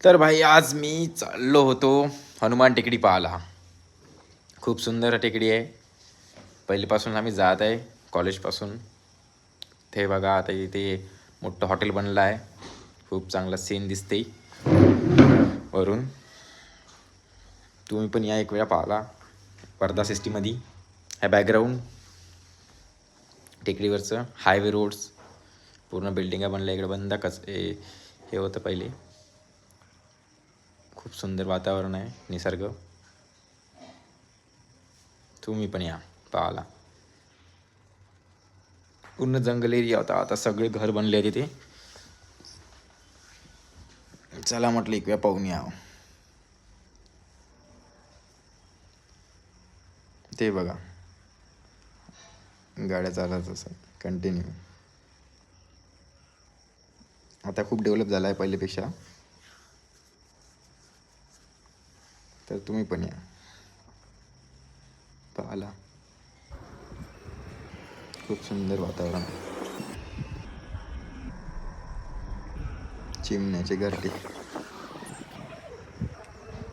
तर भाई आज मी चाललो होतो हनुमान टेकडी पाहायला. खूप सुंदर टेकडी आहे. पहिलीपासून आम्ही जात आहे कॉलेजपासून. ते बघा आता इथे मोठं हॉटेल बनलं आहे. खूप चांगला सीन दिसते वरून. तुम्ही पण या एक वेळा पाहायला. वर्धा सिस्टीमध्ये ह्या बॅकग्राऊंड टेकडीवरचं हायवे रोड्स पूर्ण बिल्डिंगा बनल्या. इकडे बंद हे होतं पहिले. खूप सुंदर वातावरण आहे, निसर्ग. तुम्ही पण या पाहायला. पूर्ण जंगल एरिया होता, आता सगळे घर बनले आहे तिथे. चला म्हटलं एक वेळा पाहून या. ते बघा गाड्या चालत असं कंटिन्यू. आता खूप डेव्हलप झाला आहे पहिल्यापेक्षा. तर तुम्ही पण या पाहायला. खूप सुंदर वातावरण. चिमण्याचे घरटे.